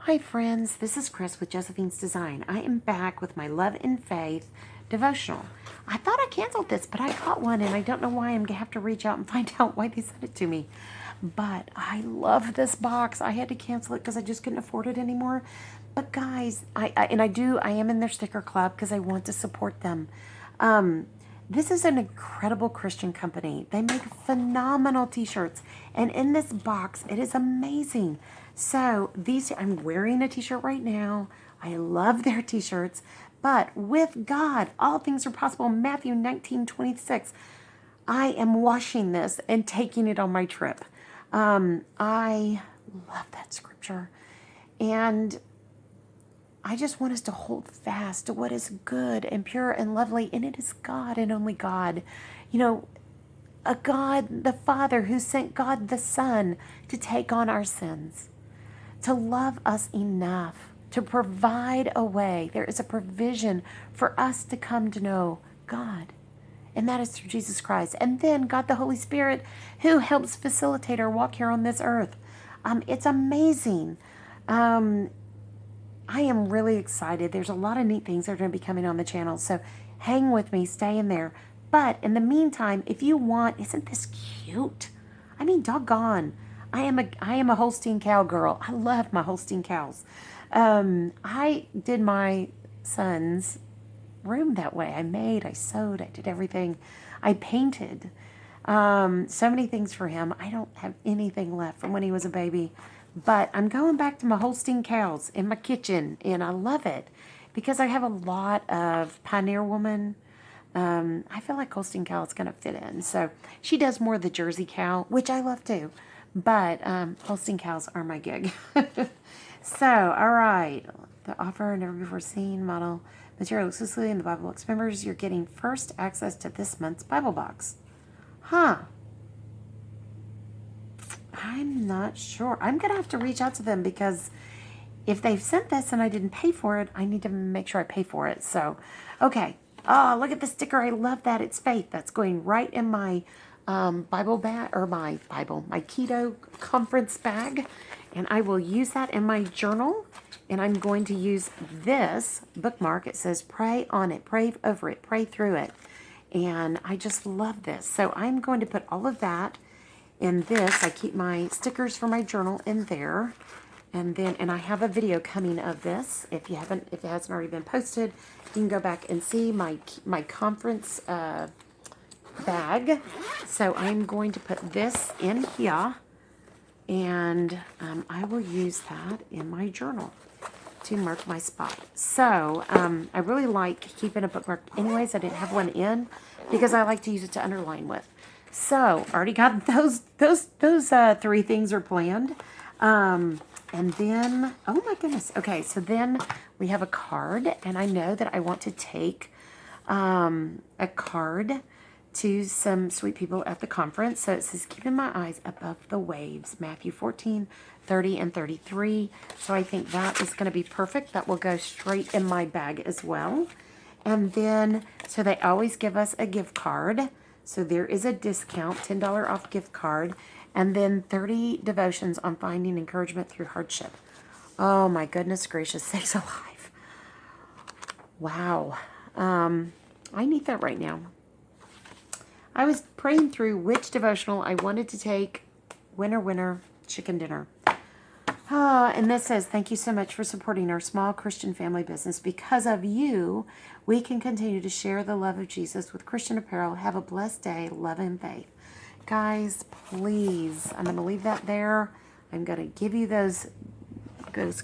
Hi friends, this is Chris with Josephine's Design. I am back with my Love and Faith devotional. I thought I canceled this, but I got one and I don't know why. I'm going to have to reach out and find out why they sent it to me. But I love this box. I had to cancel it because I just couldn't afford it anymore. But guys, I am in their sticker club because I want to support them. This is an incredible Christian company. They make phenomenal t-shirts. And in this box, it is amazing. So I'm wearing a t-shirt right now. I love their t-shirts. But with God, all things are possible. Matthew 19:26. I am washing this and taking it on my trip. I love that scripture. And I just want us to hold fast to what is good and pure and lovely, and it is God and only God. You know, a God, the Father, who sent God the Son to take on our sins, to love us enough, to provide a way. There is a provision for us to come to know God, and that is through Jesus Christ. And then God the Holy Spirit, who helps facilitate our walk here on this earth. It's amazing. I am really excited. There's a lot of neat things that are going to be coming on the channel, so hang with me, stay in there. But in the meantime, if you want, isn't this cute? I mean, doggone. I am a Holstein cow girl. I love my Holstein cows. I did my son's room that way. I sewed, I did everything. I painted. So many things for him. I don't have anything left from when he was a baby. But I'm going back to my Holstein cows in my kitchen, and I love it because I have a lot of Pioneer Woman. I feel like Holstein cow is going to fit in. So she does more of the Jersey cow, which I love too. But Holstein cows are my gig. So, all right. The offer never before seen model material exclusively in the Bible Box members. You're getting first access to this month's Bible Box. Huh. I'm not sure. I'm going to have to reach out to them because if they've sent this and I didn't pay for it, I need to make sure I pay for it. So, okay. Oh, look at the sticker. I love that. It's faith. That's going right in my Bible bag, or my keto conference bag. And I will use that in my journal. And I'm going to use this bookmark. It says pray on it, pray over it, pray through it. And I just love this. So I'm going to put all of that in this. I keep my stickers for my journal in there. And I have a video coming of this. If it hasn't already been posted, you can go back and see my conference bag. So I'm going to put this in here, and I will use that in my journal to mark my spot. So I really like keeping a bookmark. Anyways, I didn't have one in because I like to use it to underline with. So already got those three things are planned. And then, oh my goodness. Okay, so then we have a card, and I know that I want to take a card to some sweet people at the conference. So it says, keeping my eyes above the waves, Matthew 14:30 and 33. So I think that is going to be perfect. That will go straight in my bag as well. And then, so they always give us a gift card. So there is a discount, $10 off gift card. And then 30 devotions on finding encouragement through hardship. Oh my goodness gracious sakes alive. Wow. I need that right now. I was praying through which devotional I wanted to take. Winner, chicken dinner. And this says, thank you so much for supporting our small Christian family business. Because of you, we can continue to share the love of Jesus with Christian apparel. Have a blessed day. Love and faith. Guys, please, I'm going to leave that there. I'm going to give you those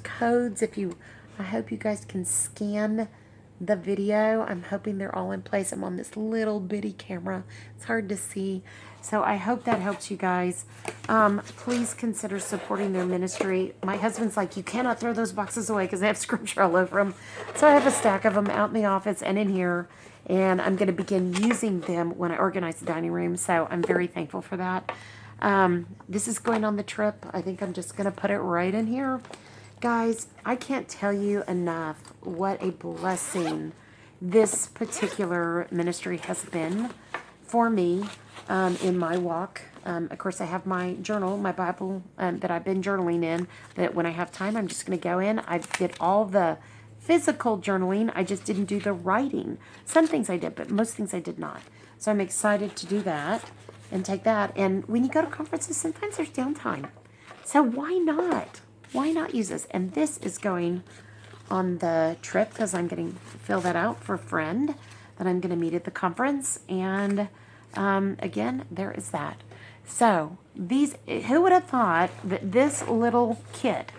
codes. I hope you guys can scan the video. I'm hoping they're all in place. I'm on this little bitty camera. It's hard to see. So I hope that helps you guys. Please consider supporting their ministry. My husband's like, you cannot throw those boxes away because they have scripture all over them. So I have a stack of them out in the office and in here. And I'm going to begin using them when I organize the dining room. So I'm very thankful for that. This is going on the trip. I think I'm just going to put it right in here. Guys, I can't tell you enough what a blessing this particular ministry has been for me. in my walk. Of course, I have my journal, my Bible that I've been journaling in, that when I have time, I'm just going to go in. I did all the physical journaling. I just didn't do the writing. Some things I did, but most things I did not. So I'm excited to do that and take that. And when you go to conferences, sometimes there's downtime. So why not? Why not use this? And this is going on the trip because I'm going to fill that out for a friend that I'm going to meet at the conference. And again, there is that. So these, who would have thought that this little kit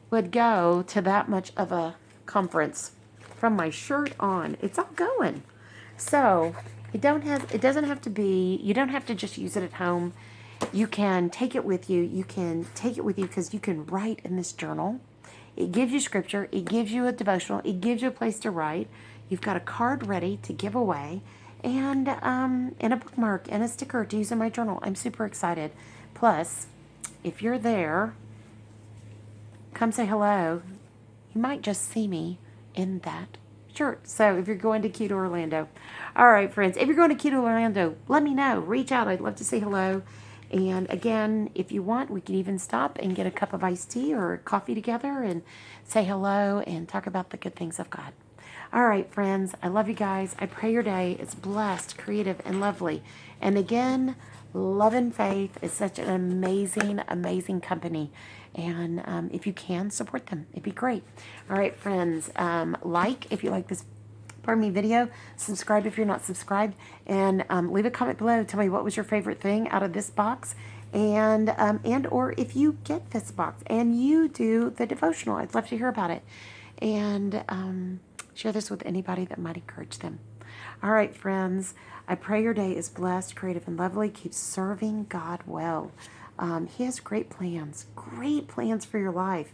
would go to that much of a conference? From my shirt on, it's all going. So it doesn't have to be, you don't have to just use it at home. You can take it with you. You can take it with you because you can write in this journal. It gives you scripture. It gives you a devotional. It gives you a place to write. You've got a card ready to give away, and a bookmark and a sticker to use in my journal. I'm super excited. Plus, if you're there, come say hello. You might just see me in that shirt. So if you're going to Cute Orlando. All right, friends. If you're going to Cute Orlando, let me know. Reach out. I'd love to say hello. And again, if you want, we can even stop and get a cup of iced tea or coffee together and say hello and talk about the good things of God. All right, friends, I love you guys. I pray your day is blessed, creative, and lovely. And again, Love and Faith is such an amazing, amazing company. And if you can, support them. It'd be great. All right, friends, like if you like this video, subscribe if you're not subscribed, and leave a comment below. Tell me what was your favorite thing out of this box, and or if you get this box and you do the devotional, I'd love to hear about it, and share this with anybody that might encourage them. All right, friends, I pray your day is blessed, creative, and lovely. Keep serving God well. He has great plans for your life,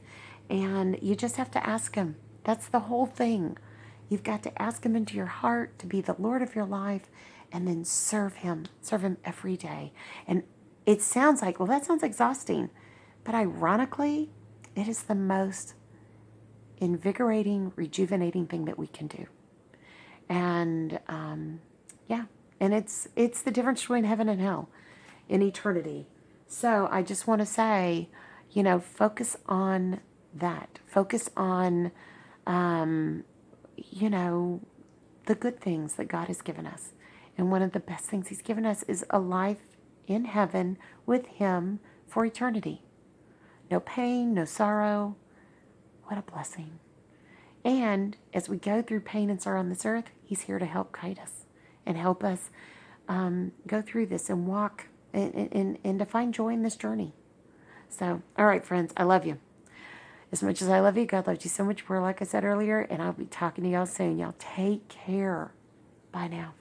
and you just have to ask him. That's the whole thing. You've got to ask him into your heart to be the Lord of your life, and then serve him every day. And it sounds like, well, that sounds exhausting, but ironically, it is the most invigorating, rejuvenating thing that we can do. And yeah, and it's the difference between heaven and hell in eternity. So I just want to say, focus on that. Focus on the good things that God has given us. And one of the best things he's given us is a life in heaven with him for eternity. No pain, no sorrow. What a blessing. And as we go through pain and sorrow on this earth, he's here to help guide us and help us go through this and walk and to find joy in this journey. So, all right, friends, I love you. As much as I love you, God loves you so much more, like I said earlier, and I'll be talking to y'all soon. Y'all take care. Bye now.